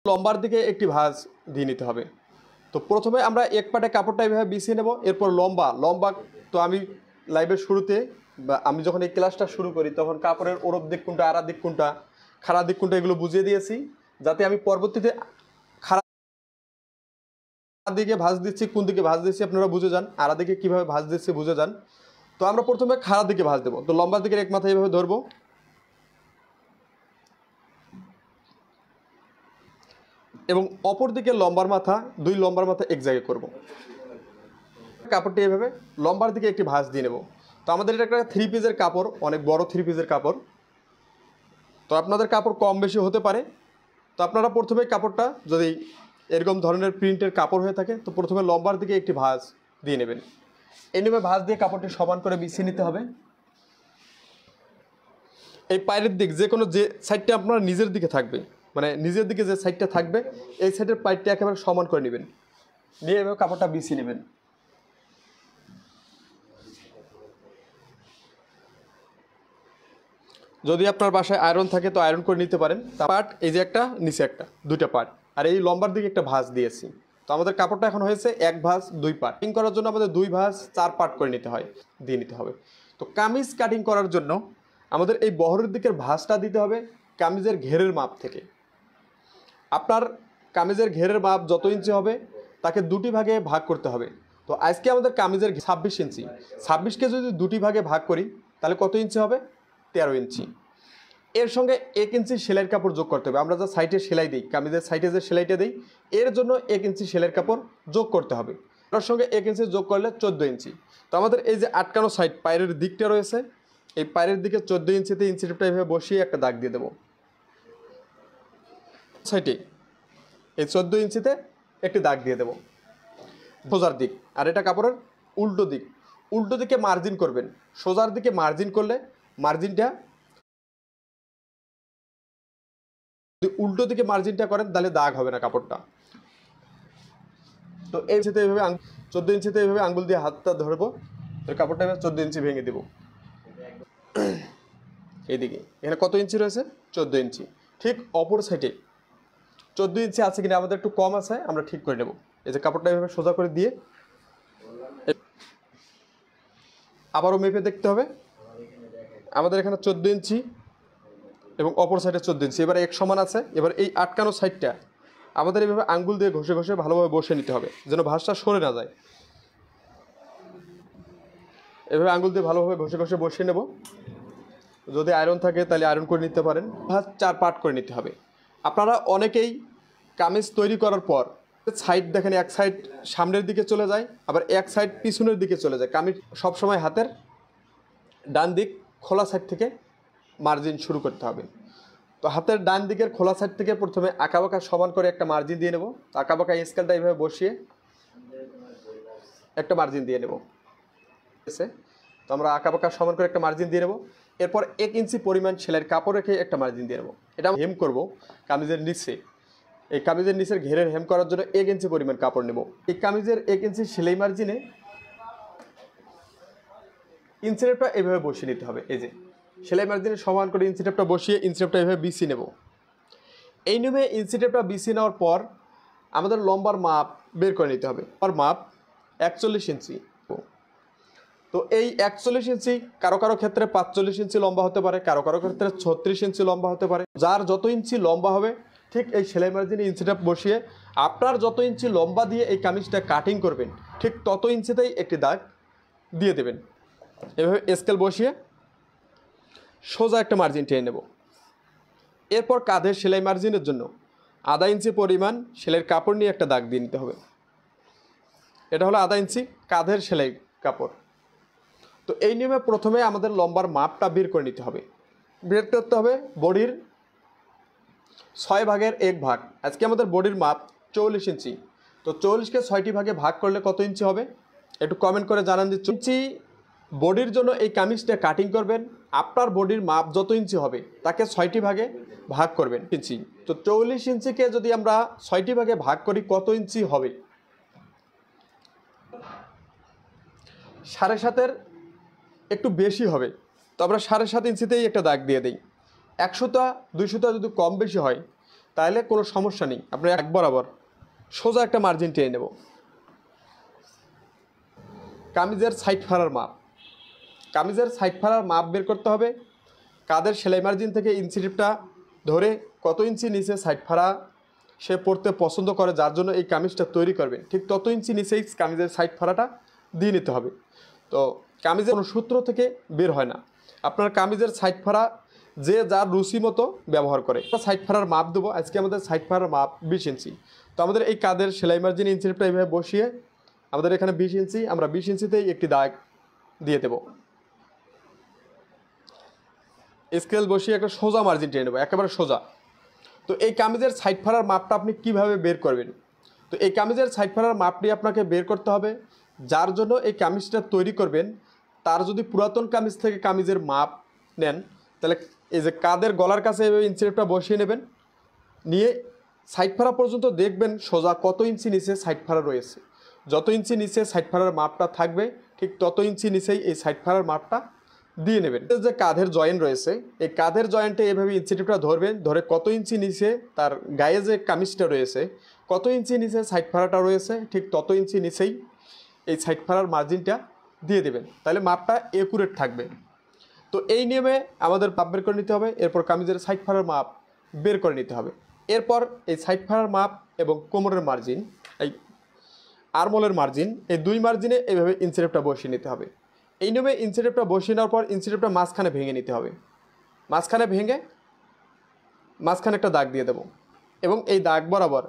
লম্বার দিকে একটি ভাঁজ দিয়ে নিতে হবে। তো প্রথমে আমরা এক পাটে কাপড়টা এইভাবে বিছিয়ে নেব। এরপর লম্বা তো আমি লাইভের শুরুতে বা আমি যখন এই ক্লাসটা শুরু করি তখন কাপড়ের ওরপ দিক কোনটা, আড়া দিক কোনটা, খাড়া দিক কোনটা এগুলো বুঝিয়ে দিয়েছি, যাতে আমি পরবর্তীতে খাড়া দিকে ভাঁজ দিচ্ছি, কোন দিকে ভাঁজ দিচ্ছি আপনারা বুঝে যান, আড়া দিকে কীভাবে ভাঁজ দিচ্ছি বুঝে যান। তো আমরা প্রথমে খাড়া দিকে ভাঁজ দেবো। তো লম্বার দিকের এক মাথা এইভাবে ধরবো এবং অপর দিকে লম্বার মাথা, দুই লম্বার মাথা এক জায়গায় করব। কাপড়টি এভাবে লম্বার দিকে একটি ভাঁজ দিয়ে নেব। তো আমাদের এটা একটা 3 পিসের কাপড়, অনেক বড় 3 পিসের কাপড়। তো আপনাদের কাপড় কম বেশি হতে পারে। তো আপনারা প্রথমে কাপড়টা যদি এরকম ধরনের প্রিন্টের কাপড় হয়ে থাকে তো প্রথমে লম্বার দিকে একটি ভাঁজ দিয়ে নেবেন। এইভাবে ভাঁজ দিয়ে কাপড়টি সমান করে বিছিয়ে নিতে হবে। এই পায়ের দিক যে কোনো যে সাইডটা আপনার নিজের দিকে থাকবে, মানে নিজের দিকে যে সাইডটা থাকবে এই সাইডের পাইপটা একেবারে সমান করে নেবেন, নিয়ে এভাবে কাপড়টা বিছিয়ে নেবেন। যদি আপনার বাসায় আয়রন থাকে তো আয়রন করে নিতে পারেন। পার্ট এই যে একটা, নিচে একটা, দুইটা পার্ট, আর এই লম্বার দিকে একটা ভাঁজ দিয়েছি। তো আমাদের কাপড়টা এখন হয়েছে এক ভাঁজ দুই পার্ট। কাটিং করার জন্য আমাদের দুই ভাঁজ 4 পার্ট করে নিতে হয়, দিয়ে নিতে হবে। তো কামিজ কাটিং করার জন্য আমাদের এই বহরের দিকের ভাঁজটা দিতে হবে কামিজের ঘেরের মাপ থেকে। আপনার কামিজের ঘেরের মাপ যত ইঞ্চি হবে তাকে দুটি ভাগে ভাগ করতে হবে। তো আজকে আমাদের কামিজের 26 ইঞ্চি, 26কে যদি দুটি ভাগে ভাগ করি তাহলে কত ইঞ্চি হবে? 13 ইঞ্চি। এর সঙ্গে 1 ইঞ্চি সেলাইয়ের কাপড় যোগ করতে হবে। আমরা যা সাইডে সেলাই দিই, কামিজের সাইডে যে সেলাইটা দিই এর জন্য 1 ইঞ্চি সেলাইয়ের কাপড় যোগ করতে হবে। তার সঙ্গে 1 ইঞ্চি যোগ করলে 14 ইঞ্চি। তো আমাদের এই যে আটকানো সাইড পায়ের দিকটা রয়েছে, এই পায়ের দিকে 14 ইঞ্চিতে ইঞ্চি টেপটা এভাবে বসিয়ে একটা দাগ দিয়ে দেবো সাইডে। এই 14 ইঞ্চিতে একটি দাগ দিয়ে দেবো সোজার দিক। আর এটা কাপড়ের উল্টো দিক, উল্টো দিকে মার্জিন করবেন। সোজার দিকে মার্জিন করলে মার্জিনটা, যদি উল্টো দিকে মার্জিনটা করেন তাহলে দাগ হবে না কাপড়টা। তো এই ইঞ্চিতে এইভাবে 14 ইঞ্চিতে এইভাবে আঙ্গুল দিয়ে হাতটা ধরবো, কাপড়টা এভাবে 14 ইঞ্চি ভেঙে দেবো। এইদিকে এখানে কত ইঞ্চি রয়েছে? 14 ইঞ্চি। ঠিক অপর সাইডে 14 ইঞ্চি আছে কিনা আমাদের একটু কম আছে, আমরা ঠিক করে নেব। এই যে কাপড়টা এভাবে সোজা করে দিয়ে আবারও মেপে দেখতে হবে। আমাদের এখানে 14 ইঞ্চি এবং অপর সাইডে 14 ইঞ্চি, এবার এক সমান আছে। এবার এই আটকানো সাইডটা আমাদের এইভাবে আঙ্গুল দিয়ে ঘষে ঘষে ভালোভাবে বসে নিতে হবে, যেন ভাঁজটা সরে না যায়। এভাবে আঙ্গুল দিয়ে ভালোভাবে ঘষে ঘষে বসিয়ে নেব। যদি আয়রন থাকে তাহলে আয়রন করে নিতে পারেন। ভাঁজ 4 পার্ট করে নিতে হবে। আপনারা অনেকেই কামিজ তৈরি করার পর সাইড দেখেন, এক সাইড সামনের দিকে চলে যায়, আবার এক সাইড পিছনের দিকে চলে যায়। কামিজ সবসময় হাতের ডান দিক খোলা সাইড থেকে মার্জিন শুরু করতে হবে। তো হাতের ডান দিকের খোলা সাইড থেকে প্রথমে আঁকাবাঁকা সমান করে একটা মার্জিন দিয়ে নেব। তো আঁকাবাঁকা স্কেলটা এইভাবে বসিয়ে একটা মার্জিন দিয়ে নেব। তো আমরা আঁকাবাঁকা সমান করে একটা মার্জিন দিয়ে নেব। এরপর 1 ইঞ্চি পরিমাণ সেলাইয়ের কাপড় রেখে একটা মার্জিন দিয়ে নেব। এটা হেম করব কামিজের নিচে। এই কামিজের নিচের ঘেরের হেম করার জন্য 1 ইঞ্চি পরিমাণ কাপড় নেব। এই কামিজের 1 ইঞ্চি সেলাই মার্জিনে ইঞ্চি টেপটা এইভাবে বসিয়ে নিতে হবে। এই যে সেলাই মার্জিনে সমান করে ইঞ্চি টেপটা বসিয়ে ইঞ্চি টেপটা এইভাবে বিছিয়ে নেব। এই নিয়মে ইঞ্চি টেপটা বিছিয়ে নেওয়ার পর আমাদের লম্বার মাপ বের করে নিতে হবে। আর মাপ 41 ইঞ্চি। তো এই 41 ইঞ্চি কারো কারো ক্ষেত্রে 45 ইঞ্চি লম্বা হতে পারে, কারো কারো ক্ষেত্রে 36 ইঞ্চি লম্বা হতে পারে। যার যত ইঞ্চি লম্বা হবে ঠিক এই সেলাই মার্জিনে ইঞ্চি টেপ বসিয়ে আপনার যত ইঞ্চি লম্বা দিয়ে এই কামিজটা কাটিং করবেন ঠিক তত ইঞ্চিতেই একটি দাগ দিয়ে দেবেন। এভাবে স্কেল বসিয়ে সোজা একটা মার্জিন টেনে নেব। এরপর কাঁধের সেলাই মার্জিনের জন্য 1/2 ইঞ্চি পরিমাণ সেলাইয়ের কাপড় নিয়ে একটা দাগ দিয়ে নিতে হবে। এটা হলো 1/2 ইঞ্চি কাঁধের সেলাই কাপড়। তো এই নিয়মে প্রথমে আমাদের লম্বার মাপটা বের করে নিতে হবে। বের করতে হবে বডির 6 ভাগের 1 ভাগ। আজকে আমাদের বডির মাপ 44 ইঞ্চি। তো 44কে 6টি ভাগে ভাগ করলে কত ইঞ্চি হবে একটু কমেন্ট করে জানান। যে ইঞ্চি বডির জন্য এই কামিজটা কাটিং করবেন, আপনার বডির মাপ যত ইঞ্চি হবে তাকে 6টি ভাগে ভাগ করবেন ইঞ্চি। তো 44 ইঞ্চিকে যদি আমরা 6টি ভাগে ভাগ করি কত ইঞ্চি হবে? 7.5-এর একটু বেশি হবে। তো আমরা 7.5 ইঞ্চিতেই একটা দাগ দিয়ে দিই। 100টা 200টা যদি কম বেশি হয় তাহলে কোনো সমস্যা নেই। আমরা এক বরাবর সোজা একটা মার্জিন টেনে নেব। কামিজের সাইড ফাড়ার মাপ, কামিজের সাইড ফাড়ার মাপ বের করতে হবে। কাদের সেলাই মার্জিন থেকে ইঞ্চি টিপটা ধরে কত ইঞ্চি নিচে সাইড ফাড়া সে পরতে পছন্দ করে, যার জন্য এই কামিজটা তৈরি করবেন, ঠিক তত ইঞ্চি নিচেই কামিজের সাইড ফাড়াটা দিয়ে নিতে হবে। তো কামিজের কোনো সূত্র থেকে বের হয় না। আপনার কামিজের সাইড ফাড়া যে যার রুচি মতো ব্যবহার করে। সাইড ফাড়ার মাপ দেবো। আজকে আমাদের সাইড ফাড়ার মাপ 20 ইঞ্চি। তো আমাদের এই কাদের সেলাই মার্জিন ইঞ্চি টিপটা এইভাবে বসিয়ে আমাদের এখানে 20 ইঞ্চি, আমরা 20 ইঞ্চিতেই একটি দাগ দিয়ে দেব। স্কেল বসিয়ে একটা সোজা মার্জিন টেনে নেব, একেবারে সোজা। তো এই কামিজের সাইড ফাড়ার মাপটা আপনি কিভাবে বের করবেন? তো এই কামিজের সাইড ফাড়ার মাপটি আপনাকে বের করতে হবে। যার জন্য এই কামিজটা তৈরি করবেন তার যদি পুরাতন কামিজ থেকে কামিজের মাপ নেন, তাহলে এই যে কাদের গলার কাছে এভাবে ইঞ্চি টেপটা বসিয়ে নেবেন, নিয়ে সাইড ফাড়া পর্যন্ত দেখবেন সোজা কত ইঞ্চি নিচে সাইড ফাড়া রয়েছে। যত ইঞ্চি নিচে সাইড ফাড়ার মাপটা থাকবে ঠিক তত ইঞ্চি নিচেই এই সাইড ফাড়ার মাপটা দিয়ে নেবেন। যে কাঁধের জয়েন্ট রয়েছে, এই কাঁধের জয়েন্টে এভাবে ইঞ্চি টিপটা ধরবেন, ধরে কত ইঞ্চি নিচে তার গায়ে যে কামিজটা রয়েছে, কত ইঞ্চি নিচে সাইড ফাড়াটা রয়েছে, ঠিক তত ইঞ্চি নিচেই এই সাইড ফাড়ার মার্জিনটা দিয়ে দেবেন। তাহলে মাপটা একুরেট থাকবে। তো এই নিয়মে আমাদের মাপ বের করে নিতে হবে। এরপর কামিজের সাইড ফাড়ার মাপ বের করে নিতে হবে। এরপর এই সাইড ফাড়ার মাপ এবং কোমরের মার্জিন, এই আর্মলের মার্জিন, এই দুই মার্জিনে এইভাবে ইঞ্চি টেপটা বসিয়ে নিতে হবে। এই নিয়মে ইঞ্চি টেপটা বসিয়ে নেওয়ার পর ইঞ্চি টেপটা মাঝখানে ভেঙে নিতে হবে। মাঝখানে ভেঙে মাঝখানে একটা দাগ দিয়ে দেব এবং এই দাগ বরাবর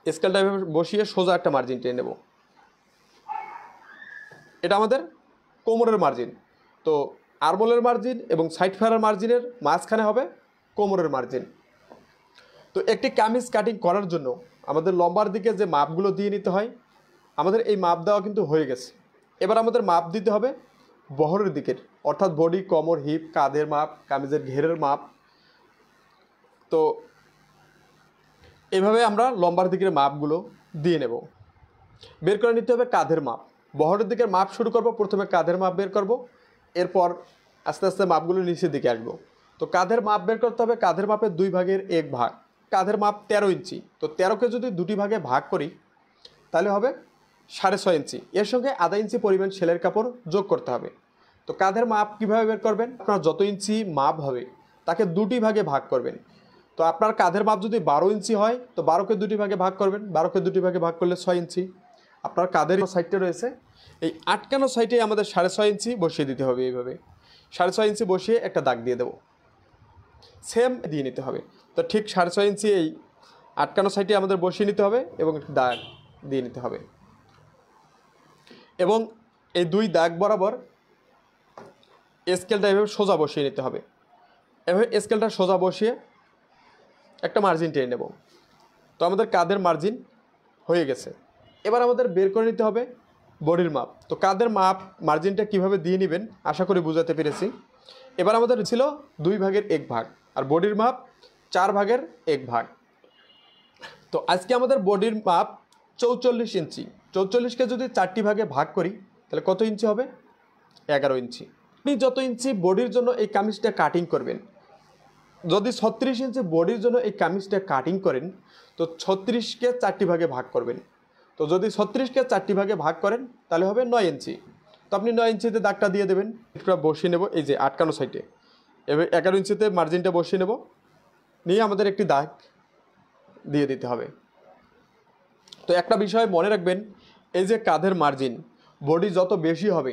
স্কেলটা এভাবে বসিয়ে সোজা একটা মার্জিন টেনে নেব। এটা আমাদের কোমরের মার্জিন। তো আর্মলের মার্জিন এবং সাইড ফাড়ার মার্জিনের মাঝখানে হবে কোমরের মার্জিন। তো একটি কামিজ কাটিং করার জন্য আমাদের লম্বার দিকে যে মাপগুলো দিয়ে নিতে হয়, আমাদের এই মাপ দেওয়া কিন্তু হয়ে গেছে। এবার আমাদের মাপ দিতে হবে বহরের দিকের, অর্থাৎ বডি, কোমর, হিপ, কাঁধের মাপ, কামিজের ঘেরের মাপ। তো এভাবে আমরা লম্বার দিকের মাপগুলো দিয়ে নেব। বের করে নিতে হবে কাঁধের মাপ। বহরের দিকের মাপ শুরু করব, প্রথমে কাঁধের মাপ বের করব, এরপর আস্তে আস্তে মাপগুলো নিচের দিকে আসবো। তো কাঁধের মাপ বের করতে হবে। কাঁধের মাপের 2 ভাগের 1 ভাগ। কাঁধের মাপ 13 ইঞ্চি। তো 13কে যদি 2টি ভাগে ভাগ করি তাহলে হবে 6.5 ইঞ্চি। এর সঙ্গে আধা ইঞ্চি পরিমাণ সেলাইয়ের কাপড় যোগ করতে হবে। তো কাঁধের মাপ কীভাবে বের করবেন? আপনার যত ইঞ্চি মাপ হবে তাকে 2টি ভাগে ভাগ করবেন। তো আপনার কাঁধের মাপ যদি 12 ইঞ্চি হয় তো 12কে 2টি ভাগে ভাগ করবেন। 12কে 2টি ভাগে ভাগ করলে 6 ইঞ্চি। আপনার কাঁধের সাইডটা রয়েছে, এই আটকানো সাইডে আমাদের 6.5 ইঞ্চি বসিয়ে দিতে হবে। এইভাবে 6.5 ইঞ্চি বসিয়ে একটা দাগ দিয়ে দেবো, সেম দিয়ে নিতে হবে। তো ঠিক 6.5 ইঞ্চি এই আটকানো সাইডে আমাদের বসিয়ে নিতে হবে এবং একটা দাগ দিয়ে নিতে হবে। এবং এই 2 দাগ বরাবর স্কেলটা এভাবে সোজা বসিয়ে নিতে হবে। এভাবে স্কেলটা সোজা বসিয়ে একটা মার্জিন টেনে নেব। তো আমাদের কাঁধের মার্জিন হয়ে গেছে। এবার আমাদের বের করে নিতে হবে বডির মাপ। তো কাঁধের মাপ মার্জিনটা কিভাবে দিয়ে নেবেন আশা করি বুঝাতে পেরেছি। এবার আমাদের ছিল 2 ভাগের 1 ভাগ, আর বডির মাপ 4 ভাগের 1 ভাগ। তো আজকে আমাদের বডির মাপ 44 ইঞ্চি। 44কে যদি 4টি ভাগে ভাগ করি তাহলে কত ইঞ্চি হবে? 11 ইঞ্চি। আপনি যত ইঞ্চি বডির জন্য এই কামিজটা কাটিং করবেন, যদি 36 ইঞ্চি বডির জন্য এই কামিজটা কাটিং করেন তো 36কে 4টি ভাগে ভাগ করবেন। তো যদি 36কে 4টি ভাগে ভাগ করেন তাহলে হবে 9 ইঞ্চি। তো আপনি 9 ইঞ্চিতে দাগটা দিয়ে দেবেন। এটা বসিয়ে নেব এই যে আটকানো সাইডে। এবার 11 ইঞ্চিতে মার্জিনটা বসিয়ে নেব, নিয়ে আমাদের একটি দাগ দিয়ে দিতে হবে। তো একটা বিষয় মনে রাখবেন, এই যে কাঁধের মার্জিন, বডি যত বেশি হবে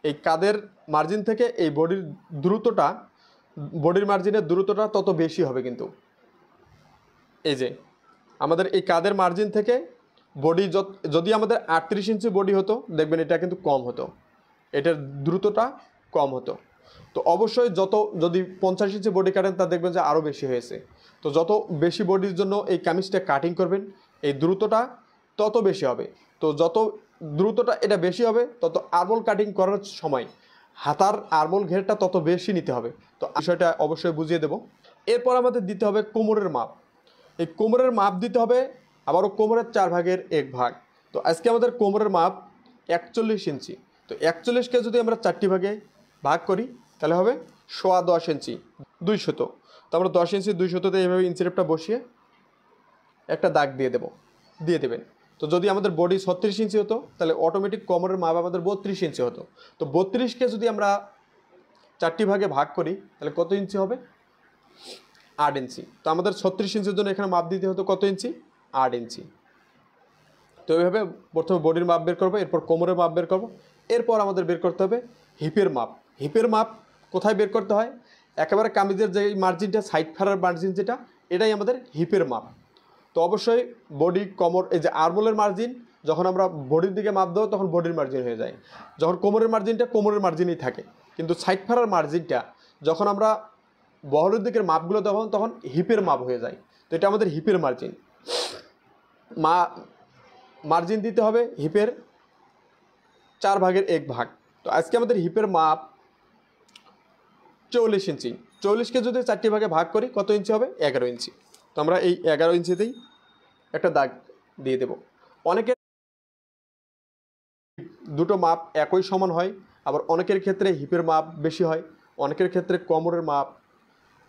এই কাঁধের মার্জিন থেকে এই বডির দ্রুততা, বডির মার্জিনের দ্রুততা তত বেশি হবে। কিন্তু এই যে আমাদের এই কাঁধের মার্জিন থেকে বডি যদি আমাদের 38 ইঞ্চি বডি হতো দেখবেন এটা কিন্তু কম হতো, এটার দ্রুততা কম হতো। তো অবশ্যই যদি 50 ইঞ্চি বডি কাটেন তা দেখবেন যে আরও বেশি হয়েছে। তো যত বেশি বডির জন্য এই কামিজটা কাটিং করবেন এই দ্রুততা তত বেশি হবে। তো যত দ্রুততা এটা বেশি হবে তত আর্মল কাটিং করার সময় হাতার আর্মল ঘেরটা তত বেশি নিতে হবে। তো বিষয়টা অবশ্যই বুঝিয়ে দেব। এরপর আমাদের দিতে হবে কোমরের মাপ। এই কোমরের মাপ দিতে হবে আবারও কোমরের 4 ভাগের 1 ভাগ। তো আজকে আমাদের কোমরের মাপ 41 ইঞ্চি। তো 41কে যদি আমরা 4টি ভাগে ভাগ করি তাহলে হবে 10.25 ইঞ্চি, 200। তো আমরা 10 ইঞ্চি 200-তে এইভাবে ইঞ্চিটেপটা বসিয়ে একটা দাগ দিয়ে দেবেন। তো যদি আমাদের বডি 36 ইঞ্চি হতো তাহলে অটোমেটিক কোমরের মাপ আমাদের 32 ইঞ্চি হতো। তো 32কে যদি আমরা 4টি ভাগে ভাগ করি তাহলে কত ইঞ্চি হবে? 8 ইঞ্চি। তো আমাদের 36 ইঞ্চির জন্য এখানে মাপ দিতে হতো কত ইঞ্চি? 8 ইঞ্চি। তো এইভাবে প্রথমে বডির মাপ বের করবো, এরপর কোমরের মাপ বের করবো, এরপর আমাদের বের করতে হবে হিপের মাপ। হিপের মাপ কোথায় বের করতে হয়? একেবারে কামিজের যে মার্জিনটা, সাইড ফাড়ার মার্জিন যেটা, এটাই আমাদের হিপের মাপ। তো অবশ্যই বডি, কোমর, এই যে আর্মহোলের মার্জিন যখন আমরা বডির দিকে মাপ দেবো তখন বডির মার্জিন হয়ে যায়, যখন কোমরের মার্জিনটা কোমরের মার্জিনই থাকে। কিন্তু সাইড ফাড়ার মার্জিনটা যখন আমরা বহরের দিকের মাপগুলো তখন হিপের মাপ হয়ে যায়। তো এটা আমাদের হিপের মার্জিন। মার্জিন দিতে হবে হিপের 4 ভাগের 1 ভাগ। তো আজকে আমাদের হিপের মাপ 44 ইঞ্চি। 44কে যদি 4টি ভাগে ভাগ করি কত ইঞ্চি হবে? 11 ইঞ্চি। তো আমরা এই 11 ইঞ্চিতেই একটা দাগ দিয়ে দেব। অনেকের দুটো মাপ একই সমান হয়, আবার অনেকের ক্ষেত্রে হিপের মাপ বেশি হয়, অনেকের ক্ষেত্রে কোমরের মাপ,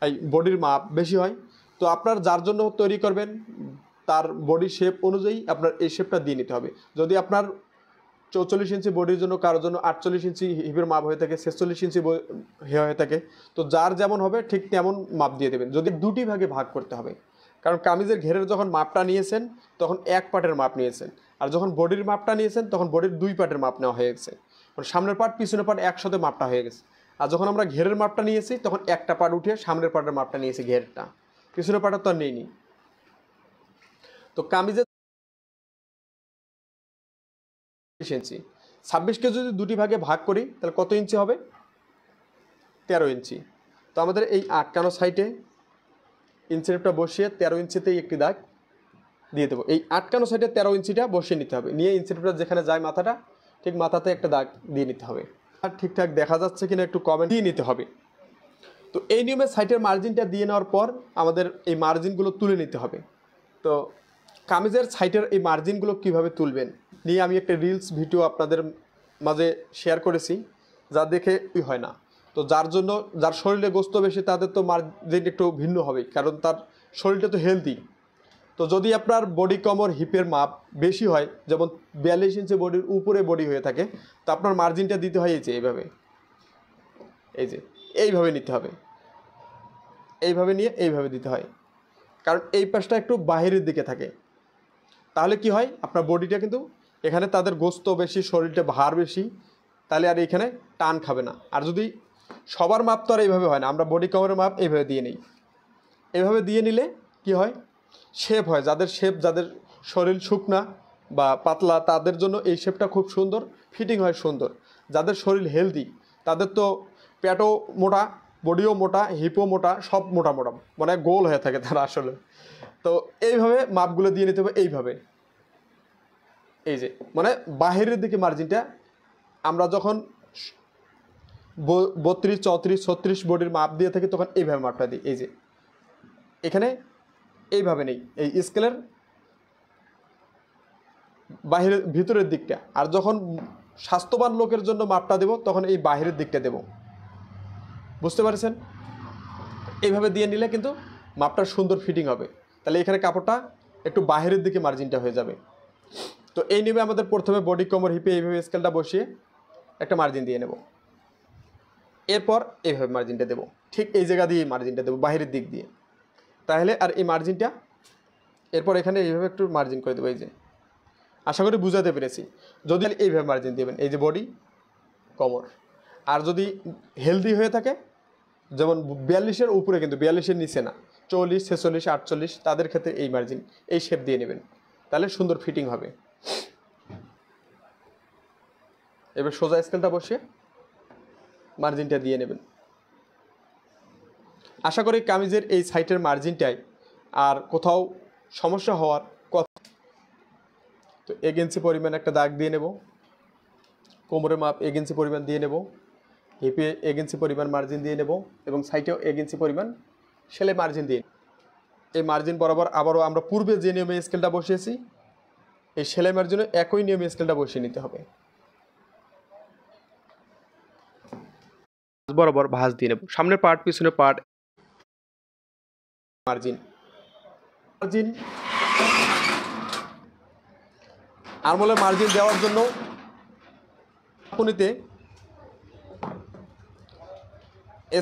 এই বডির মাপ বেশি হয়। তো আপনার যার জন্য তৈরি করবেন তার বডি শেপ অনুযায়ী আপনার এই শেপটা দিয়ে নিতে হবে। যদি আপনার 44 ইঞ্চি বডির জন্য কারোর জন্য 48 ইঞ্চি হিপের মাপ হয়ে থাকে, 46 ইঞ্চি হয়ে থাকে, তো যার যেমন হবে ঠিক তেমন মাপ দিয়ে দেবেন। যদি দুটি ভাগে ভাগ করতে হবে, কারণ কামিজের ঘেরের যখন মাপটা নিয়েছেন তখন এক পার্টের মাপ নিয়েছেন, আর যখন বডির মাপটা নিয়েছেন তখন বডির 2 পার্টের মাপ নেওয়া হয়ে গেছে, মানে সামনের পার্ট পিছনের পার্ট একসাথে মাপটা হয়ে গেছে। আর যখন আমরা ঘেরের মাপটা নিয়েছি তখন একটা পার্ট উঠে সামনের পার্টের মাপটা নিয়েছি, ঘেরটা, পিছনের পার্টের তো আর নেইনি। তো কামিজের 20 ইঞ্চি, 26কে যদি দুটি ভাগে ভাগ করি তাহলে কত ইঞ্চি হবে? 13 ইঞ্চি। তো আমাদের এই আটকানো সাইডে ইঞ্চিটেপটা বসিয়ে 13 ইঞ্চিতেই একটি দাগ দিয়ে দেবো। এই আটকানো সাইডে 13 ইঞ্চিটা বসিয়ে নিতে হবে, নিয়ে ইঞ্চিটেপটা যেখানে যায় মাথাটা, ঠিক মাথাতে একটা দাগ দিয়ে নিতে হবে। আর ঠিকঠাক দেখা যাচ্ছে কিনা একটু কমেন্ট দিয়ে নিতে হবে। তো এই নিয়মে সাইডের মার্জিনটা দিয়ে নেওয়ার পর আমাদের এই মার্জিনগুলো তুলে নিতে হবে। তো কামিজের সাইডের এই মার্জিনগুলো কিভাবে তুলবেন নিয়ে আমি একটা রিলস ভিডিও আপনাদের মাঝে শেয়ার করেছি, যা দেখে হয় না। তো যার শরীরে গোস্ত বেশি তাদের তো মার্জিন একটু ভিন্ন হবে, কারণ তার শরীরটা তো হেলদি। তো যদি আপনার বডি কোমর হিপের মাপ বেশি হয়, যেমন 42 ইঞ্চি বডির উপরে বডি হয়ে থাকে, তো আপনার মার্জিনটা দিতে হয় এইভাবে এইভাবে নিতে হবে, এইভাবে নিয়ে এইভাবে দিতে হয়, কারণ এই পাশটা একটু বাহিরের দিকে থাকে। তাহলে কি হয়, আপনার বডিটা কিন্তু এখানে তাদের গোস্ত বেশি, শরীরটা ভার বেশি, তাহলে আর এখানে টান খাবে না। আর যদি সবার মাপ তো আর এইভাবে হয় না, আমরা বডি কোমরের মাপ এইভাবে দিয়ে নিই। এইভাবে দিয়ে নিলে কি হয়, শেপ হয়। যাদের শরীর শুকনা বা পাতলা তাদের জন্য এই শেপটা খুব সুন্দর ফিটিং হয়, সুন্দর। যাদের শরীর হেলদি তাদের তো পেটও মোটা, বডিও মোটা, হিপও মোটা, সব মোটা মোটা, মানে গোল হয়ে থাকে তারা আসলে। তো এইভাবে মাপগুলো দিয়ে নিতে হবে এইভাবে, এই যে মানে বাহিরের দিকে মার্জিনটা আমরা যখন 32, 34, 36 বডির মাপ দিয়ে থাকি তখন এইভাবে মাপটা দিই। এই যে এখানে এইভাবে নেই, এই স্কেলের বাহিরের ভিতরের দিকটা। আর যখন স্বাস্থ্যবান লোকের জন্য মাপটা দেব তখন এই বাহিরের দিকটা দেব, বুঝতে পারছেন? এইভাবে দিয়ে নিলে কিন্তু মাপটা সুন্দর ফিটিং হবে। তাহলে এখানে কাপড়টা একটু বাহিরের দিকে মার্জিনটা হয়ে যাবে। তো এই নিয়মে আমাদের প্রথমে বডি কোমর হিপে এইভাবে স্কেলটা বসিয়ে একটা মার্জিন দিয়ে নেব, এরপর এইভাবে মার্জিনটা দেবো, ঠিক এই জায়গা দিয়ে মার্জিনটা দেবো বাহিরের দিক দিয়ে। তাহলে আর এই মার্জিনটা এরপর এখানে এইভাবে একটু মার্জিন করে দেবো। এই যে আশা করি বুঝাতে পেরেছি। যদি এইভাবে মার্জিন দেবেন, এই যে বডি কোমর। আর যদি হেলদি হয়ে থাকে, যেমন 42-এর উপরে, কিন্তু 42-এর নিচে না, 44, 46, 48 তাদের ক্ষেত্রে এই মার্জিন, এই শেপ দিয়ে নেবেন, তাহলে সুন্দর ফিটিং হবে। এবার সোজা স্কেলটা বসিয়ে মার্জিনটা দিয়ে নেবেন। আশা করি কামিজের এই সাইটের মার্জিনটাই আর কোথাও সমস্যা হওয়ার কথা। তো 1 ইঞ্চি পরিমাণ একটা দাগ দিয়ে নেব, কোমরের মাপ 1 ইঞ্চি পরিমাণ দিয়ে নেব, হিপে 1 ইঞ্চি পরিমাণ মার্জিন দিয়ে নেব, এবং সাইটেও 1 ইঞ্চি পরিমাণ সেলাই মার্জিন দিয়ে। এই মার্জিন বরাবর আবারও আমরা পূর্বে যে নিয়মে স্কেলটা বসিয়েছি এই সেলাই মার্জিনে একই নিয়মে স্কেলটা বসিয়ে নিতে হবে। বরাবর ভাঁজ দিয়ে নেব, সামনের পার্ট পিছনের পার্ট মার্জিন মার্জিন আর্মহোলের মার্জিন দেওয়ার জন্য কোণিতে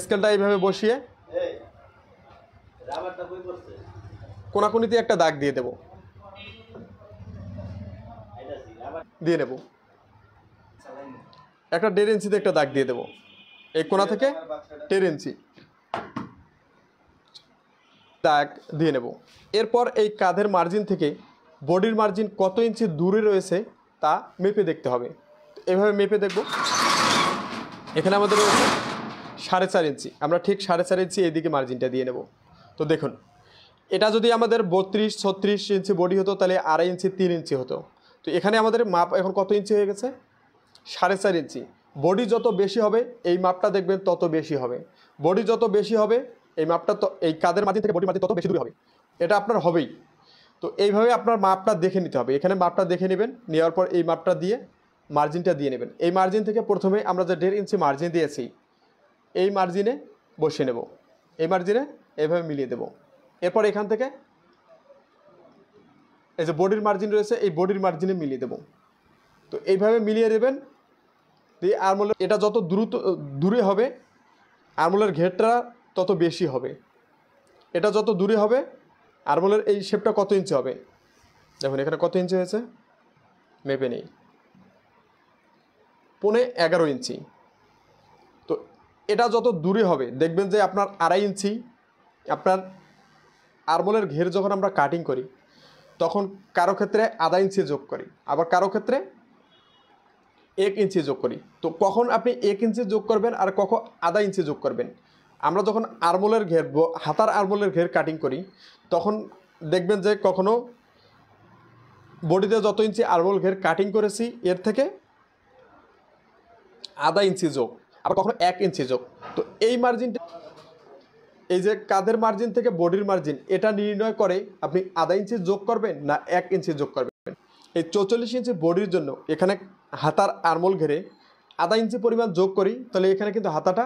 স্কেলটা এইভাবে বসিয়ে কোনাকুনিতে একটা দাগ দিয়ে দেব, দিয়ে নেব। একটা 1.5 ইঞ্চিতে একটা দাগ দিয়ে দেব, এই কোণা থেকে 1.5 ইঞ্চি দাগ দিয়ে নেব। এরপর এই কাঁধের মার্জিন থেকে বডির মার্জিন কত ইঞ্চি দূরে রয়েছে তা মেপে দেখতে হবে। এভাবে মেপে দেখব। এখানে আমাদের রয়েছে 4.5 ইঞ্চি, আমরা ঠিক 4.5 ইঞ্চি এইদিকে মার্জিনটা দিয়ে নেব। তো দেখুন, এটা যদি আমাদের 32-36 ইঞ্চি বডি হতো তাহলে 2.5 ইঞ্চি 3 ইঞ্চি হতো। তো এখানে আমাদের মাপ এখন কত ইঞ্চি হয়ে গেছে? 4.5 ইঞ্চি। বডি যত বেশি হবে এই মাপটা দেখবেন তত বেশি হবে। বডি যত বেশি হবে এই মাপটা তো এই কাঁধের মার্জিন থেকে বডির মার্জিন তত বেশি দূরে হবে, এটা আপনার হবেই। তো এইভাবে আপনার মাপটা দেখে নিতে হবে। এখানে মাপটা দেখে নেবেন, নেওয়ার পর এই মাপটা দিয়ে মার্জিনটা দিয়ে নেবেন। এই মার্জিন থেকে প্রথমে আমরা যে 1.5 ইঞ্চি মার্জিন দিয়েছি এই মার্জিনে বসিয়ে নেব, এই মার্জিনে এইভাবে মিলিয়ে দেব। এরপর এখান থেকে এই যে বডির মার্জিন রয়েছে এই বডির মার্জিনে মিলিয়ে দেব। তো এইভাবে মিলিয়ে দেবেন দিয়ে আর্মহোলের এটা যত দূরে হবে আর্মহোলের ঘেরটা তত বেশি হবে। এটা যত দূরে হবে আর্মহোলের এই শেপটা কত ইঞ্চি হবে দেখুন, এখানে কত ইঞ্চি হয়েছে মেপে নেই, 11.5 ইঞ্চি। তো এটা যত দূরে হবে দেখবেন যে আপনার 2.5 ইঞ্চি আপনার আর্মহোলের ঘের যখন আমরা কাটিং করি তখন কারো ক্ষেত্রে 1/2 ইঞ্চি যোগ করি, আবার কারো ক্ষেত্রে 1 ইঞ্চি যোগ করি। তো কখন আপনি 1 ইঞ্চি যোগ করবেন আর কখন 1/2 ইঞ্চি যোগ করবেন? আমরা যখন আর্মহোলের ঘের হাতার আর্মহোলের ঘের কাটিং করি তখন দেখবেন যে কখনো বডিতে যত ইঞ্চি আর্মহোল ঘের কাটিং করেছি এর থেকে 1/2 ইঞ্চি যোগ, আবার কখনো 1 ইঞ্চি যোগ। তো এই মার্জিনটা এই যে কাঁধের মার্জিন থেকে বডির মার্জিন এটা নির্ণয় করে আপনি 1/2 ইঞ্চি যোগ করবেন না 1 ইঞ্চি যোগ করবেন। এই 44 ইঞ্চি বডির জন্য এখানে হাতার আর্মহোল ঘেরে 1/2 ইঞ্চি পরিমাণ যোগ করি তাহলে এখানে কিন্তু হাতাটা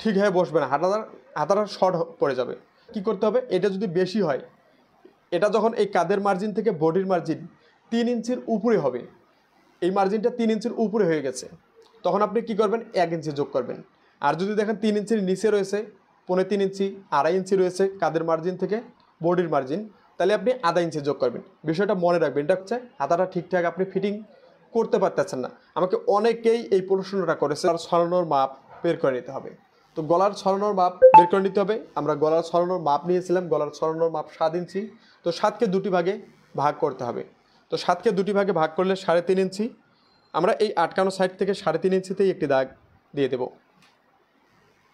ঠিক হয়ে বসবে না, হাতাটা শর্ট পড়ে যাবে। কি করতে হবে? এটা যদি বেশি হয়, এটা যখন এই কাঁধের মার্জিন থেকে বডির মার্জিন 3 ইঞ্চির উপরে হবে, এই মার্জিনটা 3 ইঞ্চির উপরে হয়ে গেছে, তখন আপনি কি করবেন? 1 ইঞ্চি যোগ করবেন। আর যদি দেখেন 3 ইঞ্চির নিচে রয়েছে, 3.25 ইঞ্চি 2.5 ইঞ্চি রয়েছে কাঁধের মার্জিন থেকে বডির মার্জিন, তাহলে আপনি 1/2 ইঞ্চি যোগ করবেন। বিষয়টা মনে রাখবেন, এটা হচ্ছে হাতাটা ঠিকঠাক আপনি ফিটিং করতে পারতেছেন না। আমাকে অনেকেই এই প্রশ্নটা করেছে, আর ছড়ানোর মাপ বের করে নিতে হবে। তো গলার ছড়ানোর মাপ বের করে নিতে হবে। আমরা গলার ছড়ানোর মাপ নিয়েছিলাম, গলার ছড়ানোর মাপ 7 ইঞ্চি। তো 7কে 2টি ভাগে ভাগ করতে হবে। তো 7কে 2টি ভাগে ভাগ করলে 3.5 ইঞ্চি। আমরা এই আটকানো সাইড থেকে 3.5 ইঞ্চিতেই একটি দাগ দিয়ে দেব।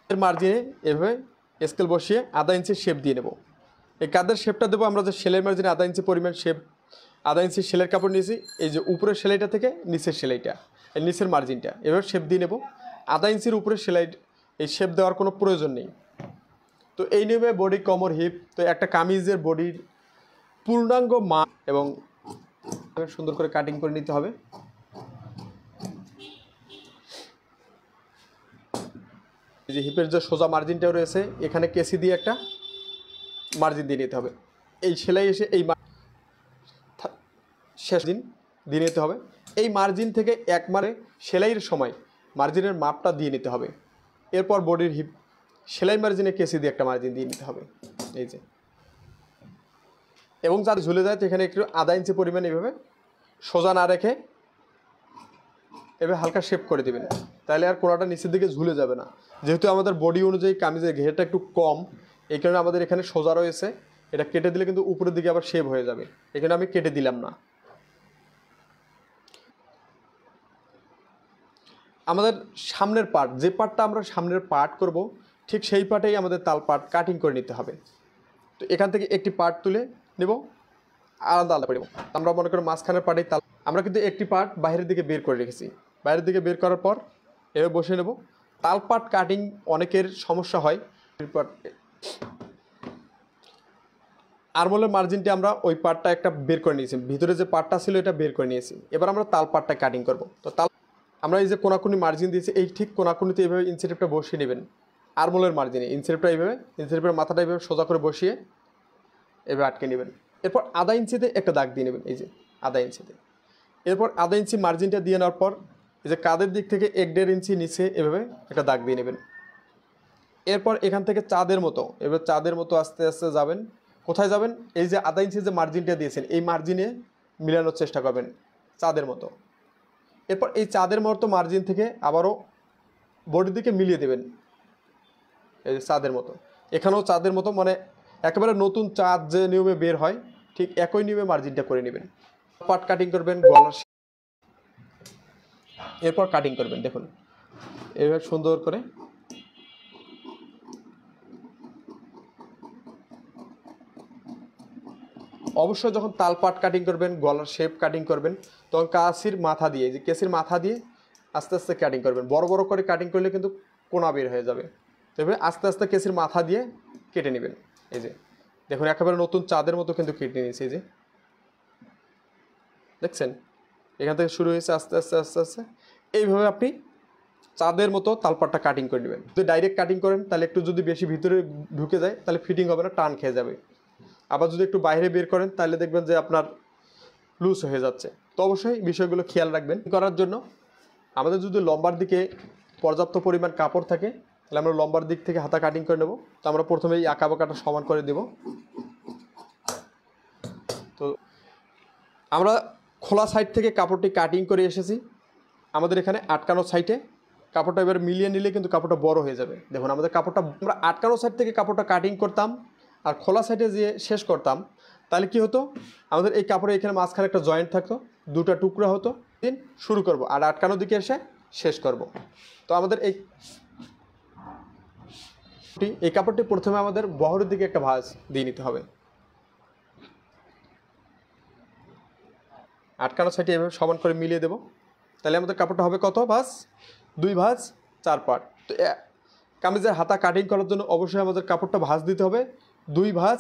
এর মার্জিনে এভাবে স্কেল বসিয়ে 1/2 ইঞ্চির শেপ দিয়ে নেব। এই কাঁধের শেপটা দেবো আমরা যে সেলাইয়ের মার্জিনে 1/2 ইঞ্চি পরিমাণ শেপ, 1/2 ইঞ্চি সেলাইয়ের কাপড় নিয়েছি, এই যে উপরের সেলাইটা থেকে নিচের সেলাইটা, এই নিচের মার্জিনটা এভাবে শেপ দিয়ে নেব। 1/2 ইঞ্চির উপরে সেলাই এই শেপ দেওয়ার কোনো প্রয়োজন নেই। তো এই নিয়মে বডি, কোমর, হিপ, তো একটা কামিজের বডির পূর্ণাঙ্গ মাপ এবং সুন্দর করে কাটিং করে নিতে হবে। এই যে হিপের যে সোজা মার্জিনটাও রয়েছে এখানে কেসি দিয়ে একটা মার্জিন দিয়ে নিতে হবে। এই সেলাই এসে এই শেষ দিন দিয়ে নিতে হবে। এই মার্জিন থেকে একবারে সেলাইয়ের সময় মার্জিনের মাপটা দিয়ে নিতে হবে। এরপর বডির হিপ সেলাই মার্জিনে কেসি দিয়ে একটা মার্জিন দিয়ে নিতে হবে, এই যে। এবং যাতে ঝুলে যায় তো এখানে একটু 1/2 ইঞ্চি পরিমাণ এভাবে সোজা না রেখে এভাবে হালকা শেপ করে দেবেন, তাহলে আর কোনাটা নিচের দিকে ঝুলে যাবে না। যেহেতু আমাদের বডি অনুযায়ী কামিজের ঘেরটা একটু কম, এই কারণে আমাদের এখানে সোজা রয়েছে, এটা কেটে দিলে কিন্তু উপরের দিকে আবার শেপ হয়ে যাবে, এখানে আমি কেটে দিলাম না। আমাদের সামনের পার্ট, যে পার্টটা আমরা সামনের পার্ট করব ঠিক সেই পার্টেই আমাদের তাল পার্ট কাটিং করে নিতে হবে। তো এখান থেকে একটি পার্ট তুলে নেব, আলাদা আলাদা করে নেব। আমরা মনে করি মাঝখানের পার্টেই তাল, আমরা কিন্তু একটি পার্ট বাইরের দিকে বের করে রেখেছি, বাইরের দিকে বের করার পর এভাবে বসে নেব। তাল পার্ট কাটিং অনেকের সমস্যা হয়, আর্মহোলের মার্জিনটি আমরা ওই পার্টটা একটা বের করে নিয়েছি, ভিতরে যে পার্টটা ছিল এটা বের করে নিয়েছি। এবার আমরা তাল পার্টটা কাটিং করব। তো তাল আমরা এই যে কোনাকুনি মার্জিন দিয়েছি এই ঠিক কোনাকুনিতে এইভাবে ইঞ্চি টেপটা বসিয়ে নেবেন। আরমোলের মার্জিনে ইনসিলেপটা এইভাবে ইনসিলেপের মাথাটা এইভাবে সোজা করে বসিয়ে এভাবে আটকে নেবেন। এরপর আধা ইঞ্চিতে একটা দাগ দিয়ে নেবেন, এই যে আধা ইঞ্চিতে। এরপর আধা ইঞ্চি মার্জিনটা দিয়ে নেওয়ার পর এই যে কাঁধের দিক থেকে 1-1.5 ইঞ্চি নিচে এভাবে একটা দাগ দিয়ে নেবেন। এরপর এখান থেকে চাঁদের মতো এবার চাঁদের মতো আস্তে আস্তে যাবেন। কোথায় যাবেন? এই যে আধা ইঞ্চি যে মার্জিনটা দিয়েছেন এই মার্জিনে মিলানোর চেষ্টা করবেন চাঁদের মতো। এরপর এই চাঁদের মতো মার্জিন থেকে আবারও বডির দিকে মিলিয়ে দেবেন, এই যে চাঁদের মতো। এখানেও চাঁদের মতো, মানে একেবারে নতুন চাঁদ যে নিয়মে বের হয় ঠিক একই নিয়মে মার্জিনটা করে নেবেন। পার্ট কাটিং করবেন গলার, এরপর কাটিং করবেন। দেখুন এইভাবে সুন্দর করে অবশ্যই যখন তাল পাট কাটিং করবেন, গলার শেপ কাটিং করবেন, তখন কাছির মাথা দিয়ে, যে কেসির মাথা দিয়ে আস্তে আস্তে কাটিং করবেন। বড় বড় করে কাটিং করলে কিন্তু কোনা বের হয়ে যাবে। তবে আস্তে আস্তে কেসির মাথা দিয়ে কেটে নেবেন। এই যে দেখুন একেবারে নতুন চাঁদের মতো কিন্তু কেটে নিয়েছে। এই যে দেখছেন এখান থেকে শুরু হয়েছে আস্তে আস্তে আস্তে আস্তে এইভাবে আপনি চাঁদের মতো তালপাটটা কাটিং করে নেবেন। যদি ডাইরেক্ট কাটিং করেন তাহলে একটু যদি বেশি ভিতরে ঢুকে যায় তাহলে ফিটিং হবে না, টান খেয়ে যাবে। আবার যদি একটু বাইরে বের করেন তাহলে দেখবেন যে আপনার লুজ হয়ে যাচ্ছে। তো অবশ্যই বিষয়গুলো খেয়াল রাখবেন। করার জন্য আমাদের যদি লম্বার দিকে পর্যাপ্ত পরিমাণ কাপড় থাকে তাহলে আমরা লম্বার দিক থেকে হাতা কাটিং করে নেব। তো আমরা প্রথমে এই আঁকা বাঁকাটা সমান করে দেব। তো আমরা খোলা সাইড থেকে কাপড়টি কাটিং করে এসেছি, আমাদের এখানে আটকানো সাইডে কাপড়টা এবার মিলিয়ে নিলে কিন্তু কাপড়টা বড় হয়ে যাবে। দেখুন আমাদের কাপড়টা আমরা আটকানো সাইড থেকে কাপড়টা কাটিং করতাম আর খোলা সাইডে যে শেষ করতাম, তাহলে কি হতো, আমাদের এই কাপড়ে এখানে মাঝখানে একটা জয়েন্ট থাকতো, দুটো টুকরা হতো। দিন শুরু করব আর আটকানো দিকে এসে শেষ করব। তো আমাদের এই কাপড়টি প্রথমে আমাদের বহরের দিকে একটা ভাঁজ দিয়ে নিতে হবে। আটকানো সাইডে এভাবে সমান করে মিলিয়ে দেব। তাহলে আমাদের কাপড়টা হবে কত ভাঁজ? 2 ভাঁজ 4 পার্ট। তো কামিজের হাতা কাটিং করার জন্য অবশ্যই আমাদের কাপড়টা ভাঁজ দিতে হবে 2 ভাঁজ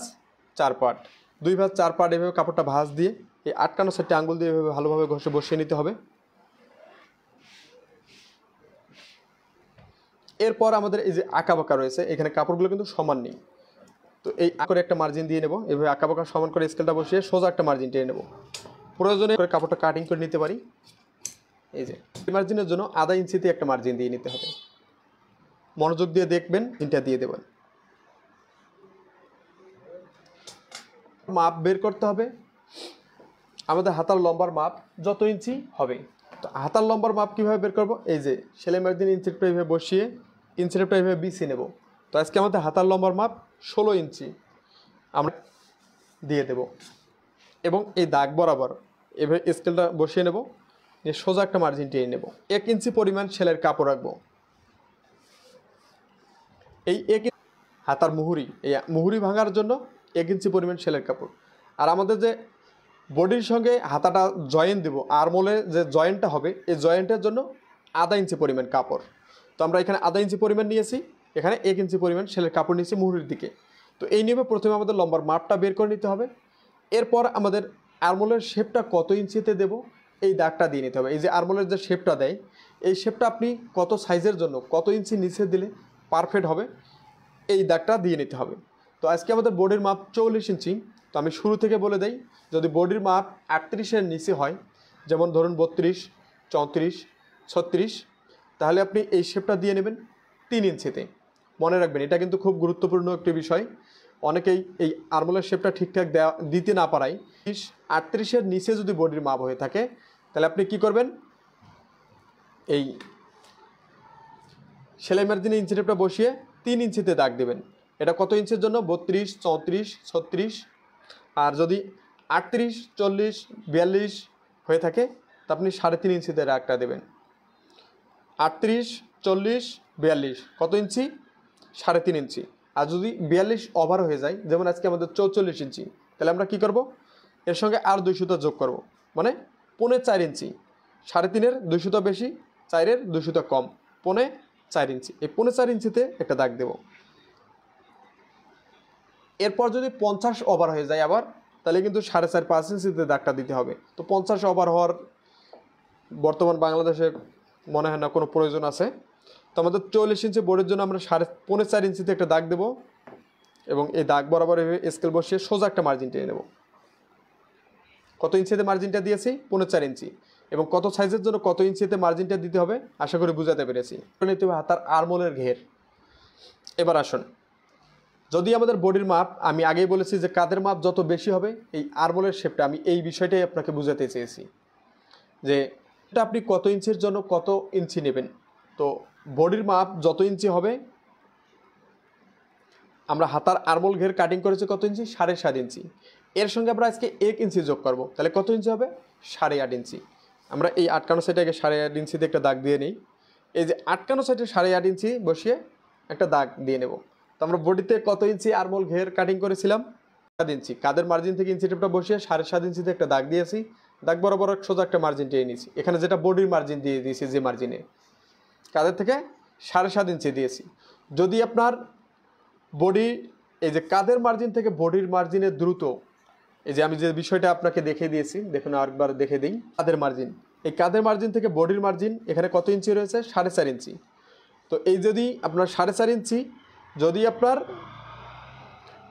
4 পার্ট। 2 ভাঁজ 4 পার্ট এভাবে কাপড়টা ভাঁজ দিয়ে এই আটকানো সাইডটা আঙ্গুল দিয়ে এভাবে ভালোভাবে ঘষে বসিয়ে নিতে হবে। এরপর আমাদের এই যে আঁকা বাঁকা রয়েছে এখানে কাপড়গুলো কিন্তু সমান নেই। তো এই করে একটা মার্জিন দিয়ে নেব, এভাবে আঁকা বাঁকা সমান করে স্কেলটা বসিয়ে সোজা একটা মার্জিন টেনে নেব। প্রয়োজনে করে কাপড়টা কাটিং করে নিতে পারি। এই যে মার্জিনের জন্য আধা ইঞ্চিতে একটা মার্জিন দিয়ে নিতে হবে। মনোযোগ দিয়ে দেখবেন, তিনটা দিয়ে দেবেন। মাপ বের করতে হবে আমাদের হাতার লম্বার মাপ যত ইঞ্চি হবে। তো হাতার লম্বার মাপ কীভাবে বের করব? এই যে সেলাই মার্জিন ইঞ্চিটা এইভাবে বসিয়ে ইঞ্চিটা এইভাবে বিছিয়ে নেব। তো আজকে আমাদের হাতার লম্বার মাপ 16 ইঞ্চি আমরা দিয়ে দেব এবং এই দাগ বরাবর এভাবে স্কেলটা বসিয়ে নেব, নিয়ে সোজা একটা মার্জিন টেনে নেব। 1 ইঞ্চি পরিমাণ সেলাইয়ের কাপড় রাখবো। এই 1 হাতার মুহুরি, এই মুহুরি ভাঙার জন্য 1 ইঞ্চি পরিমাণ সেলাইয়ের কাপড়। আর আমাদের যে বডির সঙ্গে হাতাটা জয়েন্ট দেবো, আরমোলে যে জয়েন্টটা হবে এই জয়েন্টের জন্য আধা ইঞ্চি পরিমাণ কাপড়। তো আমরা এখানে আধা ইঞ্চি পরিমাণ নিয়েছি, এখানে 1 ইঞ্চি পরিমাণ সেলাইয়ের কাপড় নিয়েছি মুহুরির দিকে। তো এই নিয়মে প্রথমে আমাদের লম্বার মাপটা বের করে নিতে হবে। এরপর আমাদের আরমোলের শেপটা কত ইঞ্চিতে দেব এই দাগটা দিয়ে নিতে হবে। এই যে আরমোলের যে শেপটা দেয় এই শেপটা আপনি কত সাইজের জন্য কত ইঞ্চি নিচে দিলে পারফেক্ট হবে এই দাগটা দিয়ে নিতে হবে। তো আজকে আমাদের বডির মাপ 44 ইঞ্চি। তো আমি শুরু থেকে বলে দেই, যদি বডির মাপ 38-এর নিচে হয়, যেমন ধরুন 32, 34, 36, তাহলে আপনি এই শেপটা দিয়ে নেবেন 3 ইঞ্চিতে। মনে রাখবেন এটা কিন্তু খুব গুরুত্বপূর্ণ একটি বিষয়। অনেকেই এই আরমোলের শেপটা ঠিকঠাক দিতে না পারায় 38-এর নিচে যদি বডির মাপ হয়ে থাকে তাহলে আপনি কি করবেন, এই সেলাই মার্জিনে ইঞ্চি টেপটা বসিয়ে 3 ইঞ্চিতে দাগ দেবেন। এটা কত ইঞ্চির জন্য? 32, 34, 36। আর যদি 38, 40, 42 হয়ে থাকে তা আপনি 3.5 ইঞ্চিতে দাগটা দেবেন। 38, 40, 42 কত ইঞ্চি? 3.5 ইঞ্চি। আর যদি 42 ওভার হয়ে যায়, যেমন আজকে আমাদের 44 ইঞ্চি, তাহলে আমরা কি করব, এর সঙ্গে আর 2 সুতা যোগ করব, মানে 4.5 ইঞ্চি। 3.5-এর 2 সুতা বেশি, 4-এর 2 সুতা কম, 4.5 ইঞ্চি। এই 4.5 ইঞ্চিতে একটা দাগ দেব। এরপর যদি 50 ওভার হয়ে যায় আবার, তাহলে কিন্তু 4.5-5 ইঞ্চিতে দাগটা দিতে হবে। তো 50 ওভার হওয়ার বর্তমান বাংলাদেশে মনে হয় না কোনো প্রয়োজন আছে। তো আমাদের 44 ইঞ্চি বোর্ডের জন্য আমরা 4.5 ইঞ্চিতে একটা দাগ দেবো এবং এই দাগ বরাবর স্কেল বসিয়ে সোজা একটা মার্জিন টেনে নেব। কত ইঞ্চিতে মার্জিনটা দিয়েছি? 4.5 ইঞ্চি। এবং কত সাইজের জন্য কত ইঞ্চিতে মার্জিনটা দিতে হবে আশা করি বুঝাতে পেরেছি। নিতে হবে হাতার আর্মহোলের ঘের। এবার আসুন, যদি আমাদের বডির মাপ, আমি আগেই বলেছি যে কাঁধের মাপ যত বেশি হবে এই আর্মহোলের শেপটা, আমি এই বিষয়টাই আপনাকে বুঝাতে চেয়েছি যে এটা আপনি কত ইঞ্চির জন্য কত ইঞ্চি নেবেন। তো বডির মাপ যত ইঞ্চি হবে, আমরা হাতার আর্মহোল ঘের কাটিং করেছি কত ইঞ্চি? 7.5 ইঞ্চি। এর সঙ্গে আমরা আজকে 1 ইঞ্চি যোগ করব, তাহলে কত ইঞ্চি হবে? 8.5 ইঞ্চি। আমরা এই আটকানো সাইডে 8.5 ইঞ্চিতে একটা দাগ দিয়ে নিই। এই যে আটকানো সাইডে 8.5 ইঞ্চি বসিয়ে একটা দাগ দিয়ে নেব। তো আমরা বডিতে কত ইঞ্চি আর্মহোল ঘের কাটিং করেছিলাম? 7 ইঞ্চি। কাঁধের মার্জিন থেকে ইঞ্চি টেপটা বসিয়ে 7.5 ইঞ্চিতে একটা দাগ দিয়েছি। দাগ বরাবর সোজা একটা মার্জিন টেনে নিয়েছি। এখানে যেটা বডির মার্জিন দিয়ে দিয়েছি, যে মার্জিনে কাঁধের থেকে 7.5 ইঞ্চি দিয়েছি। যদি আপনার বডি, এই যে কাঁধের মার্জিন থেকে বডির মার্জিনের দ্রুত, এই যে আমি যে বিষয়টা আপনাকে দেখিয়ে দিয়েছি, দেখুন আরেকবার দেখে দিই। কাঁধের মার্জিন, এই কাঁধের মার্জিন থেকে বডির মার্জিন এখানে কত ইঞ্চি রয়েছে? 4.5 ইঞ্চি। তো এই যদি আপনার 4.5 ইঞ্চি, যদি আপনার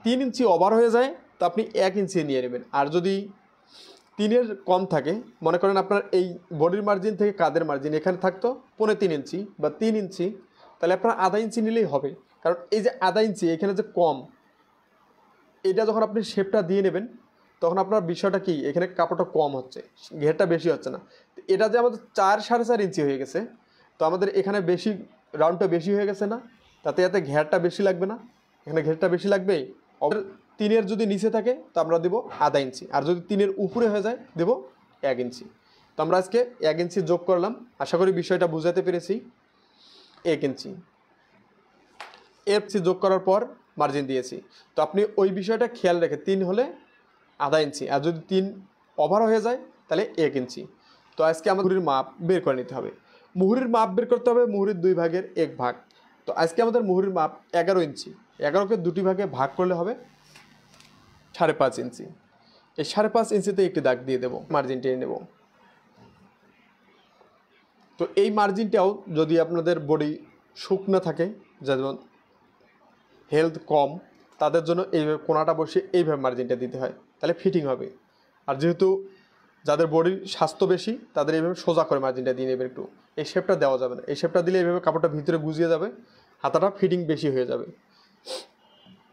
3 ইঞ্চি ওভার হয়ে যায় তো আপনি 1 ইঞ্চি নিয়ে নেবেন। আর যদি 3-এর কম থাকে, মনে করেন আপনার এই বডির মার্জিন থেকে কাঁধের মার্জিন এখানে থাকতো 3.5 ইঞ্চি বা 3 ইঞ্চি, তাহলে আপনার আধা ইঞ্চি নিলেই হবে। কারণ এই যে আধা ইঞ্চি এখানে যে কম, এটা যখন আপনি শেপটা দিয়ে নেবেন তখন আপনার বিষয়টা কি, এখানে কাপড়টা কম হচ্ছে, ঘেরটা বেশি হচ্ছে না। এটা যে আমাদের 4-4.5 ইঞ্চি হয়ে গেছে, তো আমাদের এখানে বেশি রাউন্ডটা বেশি হয়ে গেছে না, তাতে এতে ঘেরটা বেশি লাগবে না? এখানে ঘেরটা বেশি লাগবেই। 3-এর যদি নিচে থাকে তো আমরা দেবো আধা ইঞ্চি, আর যদি 3-এর উপরে হয়ে যায় দেবো 1 ইঞ্চি। তো আমরা আজকে 1 ইঞ্চি যোগ করলাম, আশা করি বিষয়টা বুঝাতে পেরেছি। 1 ইঞ্চি এফসি যোগ করার পর মার্জিন দিয়েছি। তো আপনি ওই বিষয়টা খেয়াল রেখে 3 হলে আধা ইঞ্চি, আর যদি 3 ওভার হয়ে যায় তাহলে 1 ইঞ্চি। তো আজকে আমাদের মুহুরির মাপ বের করে নিতে হবে। মুহুরির মাপ বের করতে হবে মুহুরির 2 ভাগের 1 ভাগ। তো আজকে আমাদের মুহুরির মাপ 11 ইঞ্চি। 11কে 2টি ভাগে ভাগ করলে হবে 5.5 ইঞ্চি। এই 5.5 ইঞ্চিতে একটি দাগ দিয়ে দেবো, মার্জিন টেনে নেব। তো এই মার্জিনটাও যদি আপনাদের বডি শুকনো থাকে, যেমন হেলথ কম, তাদের জন্য এইভাবে কোনাটা বসিয়ে এইভাবে মার্জিনটা দিতে হয়, তাহলে ফিটিং হবে। আর যেহেতু যাদের বডির স্বাস্থ্য বেশি তাদের এইভাবে সোজা করে মার্জিনটা দিয়ে নেবে। একটু এই শেপটা দেওয়া যাবে না, এই শেপটা দিলে এইভাবে কাপড়টা ভিতরে গুজিয়ে যাবে, হাতাটা ফিটিং বেশি হয়ে যাবে।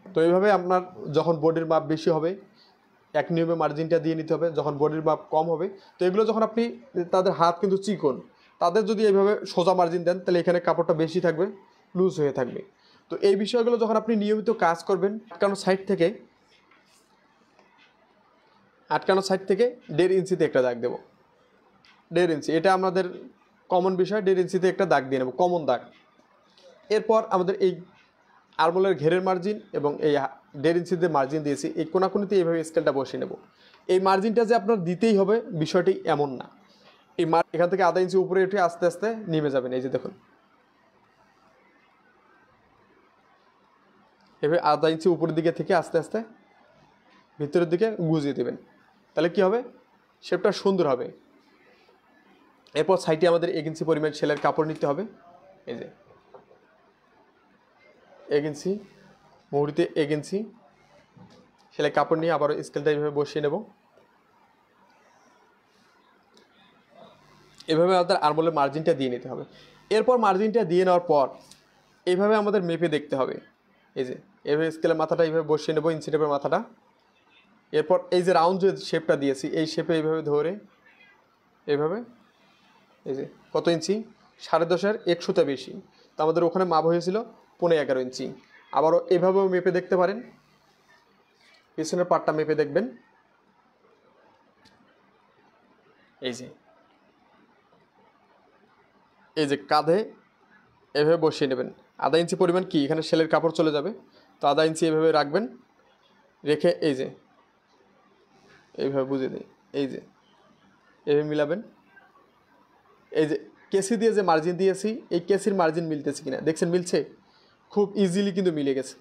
তো এইভাবে আপনার যখন বডির মাপ বেশি হবে এক নিয়মে মার্জিনটা দিয়ে নিতে হবে, যখন বডির মাপ কম হবে তো এগুলো যখন আপনি, তাদের হাত কিন্তু চিকন, তাদের যদি এইভাবে সোজা মার্জিন দেন তাহলে এখানে কাপড়টা বেশি থাকবে, লুজ হয়ে থাকবে। তো এই বিষয়গুলো যখন আপনি নিয়মিত কাজ করবেন, আটকানো সাইড থেকে 1.5 ইঞ্চিতে একটা দাগ দেবো। 1.5 ইঞ্চি এটা আমাদের কমন বিষয়, 1.5 ইঞ্চিতে একটা দাগ দিয়ে নেব, কমন দাগ। এরপর আমাদের এই আর্মহোলের ঘেরের মার্জিন এবং এই 1.5 ইঞ্চিতে মার্জিন দিয়েছি, এই কোনাকুনিতে এইভাবে স্কেলটা বসিয়ে নেব। এই মার্জিনটা যে আপনার দিতেই হবে বিষয়টি এমন না, এই এখান থেকে আধা ইঞ্চি উপরে উঠে আস্তে আস্তে নেমে যাবেন। এই যে দেখুন, এভাবে আধা ইঞ্চি উপরের দিকে থেকে আস্তে আস্তে ভিতরের দিকে গুজিয়ে দেবেন, তাহলে কি হবে, শেপটা সুন্দর হবে। এরপর সাইডে আমাদের 1 ইঞ্চি পরিমাণ সেলাইয়ের কাপড় নিতে হবে। এই যে 1 ইঞ্চি, মুহুরিতে 1 ইঞ্চি সেলাই কাপড় নিয়ে আবারও স্কেলটা এইভাবে বসিয়ে নেব। এভাবে আমাদের আর্মহোলের মার্জিনটা দিয়ে নিতে হবে। এরপর মার্জিনটা দিয়ে নেওয়ার পর এইভাবে আমাদের মেপে দেখতে হবে। এই যে এইভাবে স্কেলের মাথাটা এইভাবে বসিয়ে নেব, ইঞ্চি টেপের মাথাটা। এরপর এই যে রাউন্ড যে শেপটা দিয়েছি এই শেপে এইভাবে ধরে এইভাবে, এই যে কত ইঞ্চি, 10.5-এর 100তে বেশি, তো আমাদের ওখানে মাপ হয়েছিল 11.5 ইঞ্চি। আবারও এভাবেও মেপে দেখতে পারেন, পিছনের পাটটা মেপে দেখবেন। এই যে কাঁধে এভাবে বসিয়ে নেবেন, আধা ইঞ্চি পরিমাণ কি এখানে সেলের কাপড় চলে যাবে, তো আধা ইঞ্চি এভাবে রাখবেন, রেখে এই যে এইভাবে বুঝিয়ে দিই, এই যে এভাবে মিলাবেন। এই যে কেসি দিয়ে যে মার্জিন দিয়েছি এই কেসির মার্জিন মিলতেছে কিনা দেখছেন, মিলছে, খুব ইজিলি কিন্তু মিলে গেছে।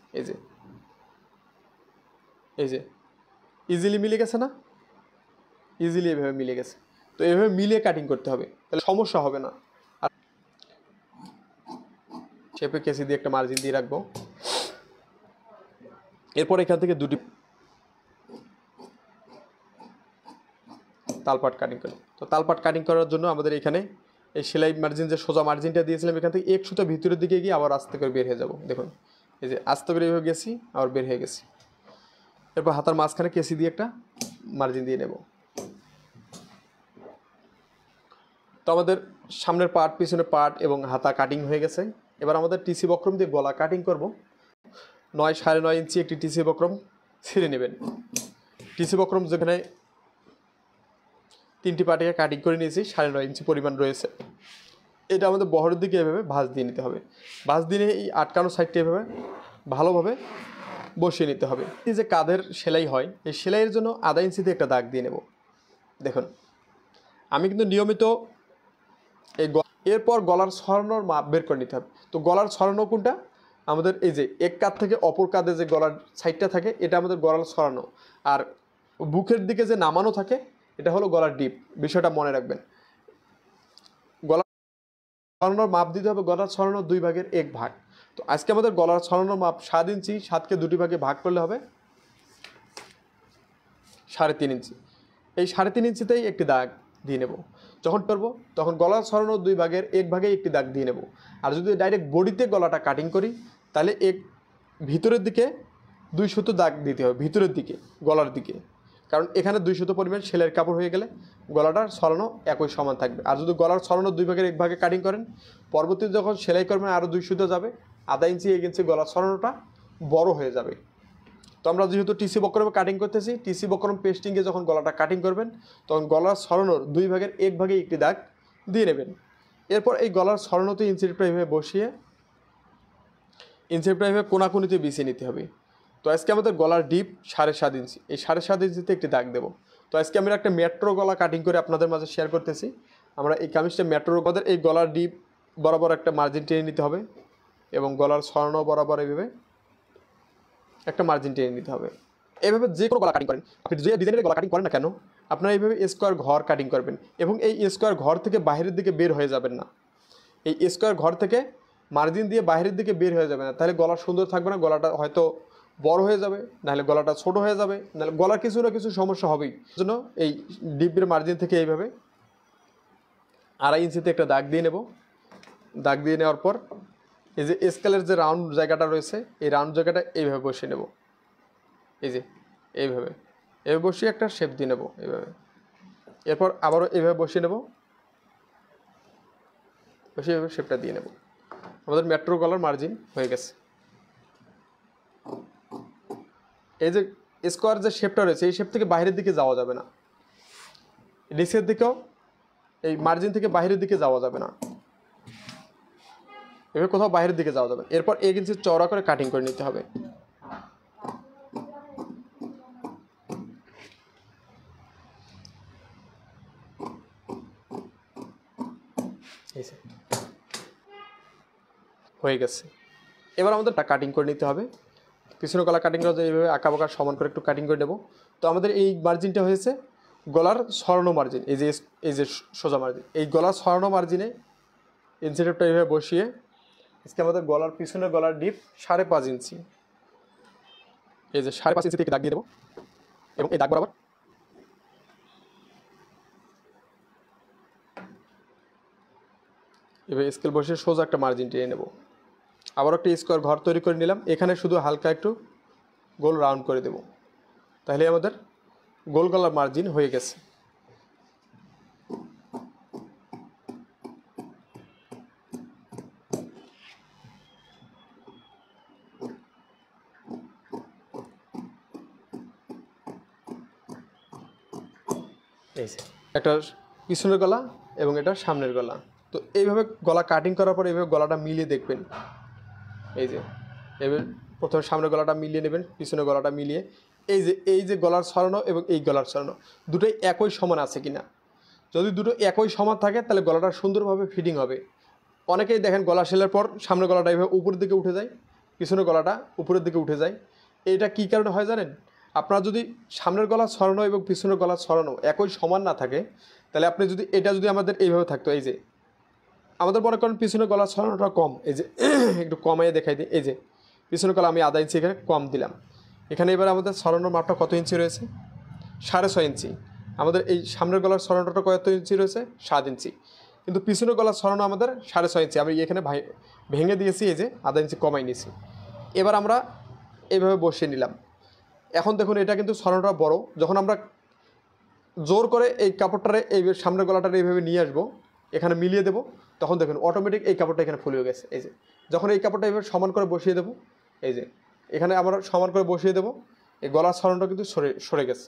এই যে ইজিলি মিলে গেছে না, ইজিলি এভাবে মিলে গেছে। তো এভাবে মিলিয়ে কাটিং করতে হবে, তাহলে সমস্যা হবে না। আর শেপে কেসি দিয়ে একটা মার্জিন দিয়ে রাখবো। এরপর এখান থেকে দুটি তালপাট কাটিং করি। তো তালপাট কাটিং করার জন্য আমাদের এখানে এই সেলাই মার্জিন যে সোজা মার্জিনটা দিয়েছিলাম এখান থেকে এক সুতো ভিতরের দিকে গিয়ে আবার আস্তে করে বের হয়ে যাব। দেখুন এই যে আস্তে করে এইভাবে গেছি আবার বের হয়ে গেছি। এরপর হাতার মাঝখানে কেসি দিয়ে একটা মার্জিন দিয়ে নেব। তো আমাদের সামনের পার্ট, পিছনের পার্ট এবং হাতা কাটিং হয়ে গেছে। এবার আমাদের টিসি বক্রম দিয়ে গলা কাটিং করব। 9 9.5 ইঞ্চি একটি টিসি বক্রম ছিঁড়ে নেবেন। টিসি বক্রম যেখানে 3টি পার্টে কাটিং করে নিয়েছি 9.5 ইঞ্চি পরিমাণ রয়েছে। এটা আমাদের বহরের দিকে এভাবে ভাঁজ দিয়ে নিতে হবে। ভাঁজ দিয়ে এই আটকানো সাইডটা এভাবে ভালোভাবে বসিয়ে নিতে হবে। এই যে কাঁধের সেলাই হয় এই সেলাইয়ের জন্য 1/2 ইঞ্চিতে একটা দাগ দিয়ে নেব। দেখুন আমি কিন্তু নিয়মিত এই এরপর গলার ছড়ানোর মাপ বের করে নিতে হবে। তো গলার ছড়ানো কোনটা? আমাদের এই যে এক কাঁধ থেকে অপর কাঁধে যে গলার সাইডটা থাকে এটা আমাদের গলার ছড়ানো, আর বুকের দিকে যে নামানো থাকে এটা হলো গলার ডিপ। বিষয়টা মনে রাখবেন। গলার ছড়ানোর মাপ দিতে হবে গলার ছড়ানোর 2 ভাগের 1 ভাগ। তো আজকে আমাদের গলার ছড়ানোর মাপ 7 ইঞ্চি, 7কে 2টি ভাগে ভাগ করলে হবে 3.5 ইঞ্চি। এই 3.5 ইঞ্চিতেই একটি দাগ দিয়ে নেব। যখন করব তখন গলার ছড়ানোর 2 ভাগের 1 ভাগে একটি দাগ দিয়ে নেব। আর যদি ডাইরেক্ট বডিতে গলাটা কাটিং করি তাহলে ভিতরের দিকে 2 সুতো দাগ দিতে হবে, ভিতরের দিকে গলার দিকে, কারণ এখানে 2 সুতো পরিমাণ সেলাইয়ের কাপড় হয়ে গেলে গলাটার ছড়ানো একই সমান থাকবে। আর যদি গলার ছড়ানো 2 ভাগের 1 ভাগে কাটিং করেন পরবর্তীতে যখন সেলাই করবেন আরও 2 সুতো যাবে, 1/2 ইঞ্চি 1 ইঞ্চি গলার ছড়ানোটা বড় হয়ে যাবে। তো আমরা যেহেতু টিসি বক্রমে কাটিং করতেছি, টিসি বক্রম পেস্টিংয়ে যখন গলাটা কাটিং করবেন তখন গলার ছড়ানোর 2 ভাগের 1 ভাগে একটি দাগ দিয়ে নেবেন। এরপর এই গলার ছড়ানোতে ইঞ্চিটা এভাবে বসিয়ে ইঞ্চিটা এভাবে কোনাকুনিতে বিছিয়ে নিতে হবে। তো আজকে আমাদের গলার ডিপ 7.5 ইঞ্চি, এই 7.5 ইঞ্চিতে একটি দাগ দেবো। তো আজকে আমরা একটা মেট্রো গলা কাটিং করে আপনাদের মাঝে শেয়ার করতেছি। আমরা এই কামিজটা মেট্রো গলার এই গলার ডিপ বরাবর একটা মার্জিন টেনে নিতে হবে এবং গলার ছড়ানো বরাবর এইভাবে একটা মার্জিন টেনে নিতে হবে। এইভাবে যে কোনো গলা কাটিং করেন, আপনি যে ডিজাইনের গলা কাটিং করেন না কেন আপনারা এইভাবে স্কোয়ার ঘর কাটিং করবেন এবং এই স্কোয়ার ঘর থেকে বাইরের দিকে বের হয়ে যাবেন না। এই স্কোয়ার ঘর থেকে মার্জিন দিয়ে বাইরের দিকে বের হয়ে যাবে না, তাহলে গলা সুন্দর থাকবে না, গলাটা হয়তো বড় হয়ে যাবে, নাহলে গলাটা ছোট হয়ে যাবে, নাহলে গলার কিছু না কিছু সমস্যা হবেই। জন্য এই ডিপের মার্জিন থেকে এইভাবে 2.5 ইঞ্চিতে একটা দাগ দিয়ে নেব। দাগ দিয়ে নেওয়ার পর এই যে স্কেলের যে রাউন্ড জায়গাটা রয়েছে এই রাউন্ড জায়গাটা এইভাবে বসিয়ে নেব। এই যে এইভাবে বসিয়ে একটা শেপ দিয়ে নেব এইভাবে। এরপর আবারও এইভাবে বসিয়ে নেব, বসিয়ে এইভাবে শেপটা দিয়ে নেব। আমাদের মেট্রো গলার মার্জিন হয়ে গেছে। এই যে স্কোয়ার যে শেপটা রয়েছে এই শেপ থেকে বাইরের দিকে যাওয়া যাবে না, নিচের দিকেও এই মার্জিন থেকে বাইরের দিকে যাওয়া যাবে না, এভাবে কোথাও বাইরের দিকে যাওয়া যাবে। এরপর 1 ইঞ্চি চওড়া করে কাটিং করে নিতে হবে। হয়ে গেছে। এবার আমাদের কাটিং করে নিতে হবে। পিছনের গলা কাটিং করা এইভাবে আঁকা বাঁকা সমান করে একটু কাটিং করে নেব। তো আমাদের এই মার্জিনটা হয়েছে গলার ছড়ানো মার্জিন, এই যে সোজা মার্জিন, এই গলার ছড়ানো মার্জিনে ইঞ্চিটা এইভাবে বসিয়ে আজকে আমাদের গলার পিছনের গলার ডিপ 5.5 ইঞ্চি, এই যে 5.5 ইঞ্চি থেকে দাগ দিয়ে দেবো এবং এই দাগ বরাবর এবার স্কেল বসিয়ে সোজা একটা মার্জিন টেনে নেব। আবার একটা স্কোয়ার ঘর তৈরি করে নিলাম, এখানে শুধু হালকা একটু গোল রাউন্ড করে দেব, তাহলে আমাদের গোল গলার মার্জিন হয়ে গেছে। এই যে একটা পিছনের গলা এবং এটা সামনের গলা। তো এইভাবে গলা কাটিং করার পর এইভাবে গলাটা মিলিয়ে দেখবেন। এই যে এবার প্রথমে সামনের গলাটা মিলিয়ে নেবেন, পিছনের গলাটা মিলিয়ে এই যে গলার ছড়ানো এবং এই গলার ছড়ানো দুটোই একই সমান আছে কিনা। যদি দুটো একই সমান থাকে তাহলে গলাটা সুন্দরভাবে ফিটিং হবে। অনেকেই দেখেন গলা সেলার পর সামনের গলাটা এইভাবে উপরের দিকে উঠে যায়, পিছনের গলাটা উপরের দিকে উঠে যায়। এইটা কী কারণে হয় জানেন? আপনার যদি সামনের গলা ছড়ানো এবং পিছনের গলা ছড়ানো একই সমান না থাকে তাহলে আপনি যদি এটা যদি আমাদের এইভাবে থাকতো, এই যে আমাদের মনে করেন পিছনের গলা ছড়ানোটা কম, এই যে একটু কমাইয়ে দেখাই দিই, এই যে পিছনের গলা আমি আধা ইঞ্চি এখানে কম দিলাম। এখানে এবার আমাদের ছড়ানোর মাপটা কত ইঞ্চি রয়েছে? 6.5 ইঞ্চি। আমাদের এই সামনের গলার ছড়ানোটা কত ইঞ্চি রয়েছে? 7 ইঞ্চি। কিন্তু পিছনের গলার ছড়ানো আমাদের 6.5 ইঞ্চি। আমি এখানে ভেঙে দিয়েছি, এই যে আধা ইঞ্চি কমাই নিয়েছি। এবার আমরা এইভাবে বসিয়ে নিলাম। এখন দেখুন এটা কিন্তু ছড়ানোটা বড়। যখন আমরা জোর করে এই কাপড়টারে এই সামনের গলাটারে এইভাবে নিয়ে আসবো, এখানে মিলিয়ে দেবো, তখন দেখুন অটোমেটিক এই কাপড়টা এখানে ফুলে গেছে। এই যে যখন এই কাপড়টা এইভাবে সমান করে বসিয়ে দেবো, এই যে এখানে আমরা সমান করে বসিয়ে দেবো, এই গলার ছড়ানোটা কিন্তু সরে গেছে।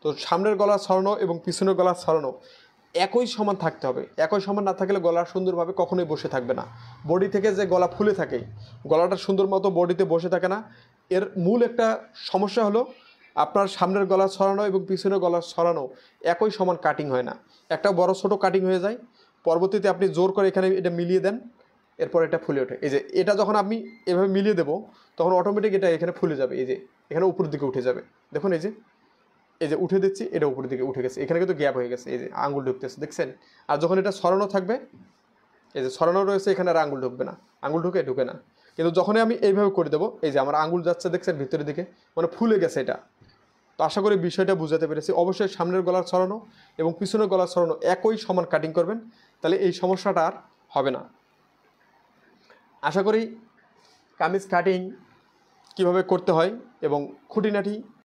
তো সামনের গলার ছড়ানো এবং পিছনের গলার ছড়ানো একই সমান থাকতে হবে। একই সমান না থাকলে গলা সুন্দরভাবে কখনোই বসে থাকবে না। বডি থেকে যে গলা ফুলে থাকে, গলাটা সুন্দর মতো বডিতে বসে থাকে না। এর মূল একটা সমস্যা হলো আপনার সামনের গলা ছড়ানো এবং পিছনের গলা ছড়ানো একই সমান কাটিং হয় না, একটা বড় ছোট কাটিং হয়ে যায়। পরবর্তীতে আপনি জোর করে এখানে এটা মিলিয়ে দেন, এরপর এটা ফুলে ওঠে। এই যে এটা যখন আমি এভাবে মিলিয়ে দেবো, তখন অটোমেটিক এটা এখানে ফুলে যাবে। এই যে এখানে উপরের দিকে উঠে যাবে। দেখুন এই যে উঠে দিচ্ছি, এটা উপরের দিকে উঠে গেছে, এখানে কিন্তু গ্যাপ হয়ে গেছে। এই যে আঙুল ঢুকতেছে, দেখছেন? আর যখন এটা ছড়ানো থাকবে, এই যে ছড়ানো রয়েছে, এখানে আর আঙুল ঢুকবে না, আঙুল ঢুকে না। কিন্তু যখনই আমি এইভাবে করে দেবো, এই যে আমার আঙুল যাচ্ছে, দেখছেন ভিতরের দিকে, মানে ফুলে গেছে এটা। তো আশা করি বিষয়টা বুঝাতে পেরেছি। অবশ্যই সামনের গলার ছড়ানো এবং পিছনের গলার ছড়ানো একই সমান কাটিং করবেন, তাহলে এই সমস্যাটা আর হবে না। আশা করি কামিজ কাটিং কীভাবে করতে হয় এবং খুঁটিনাটি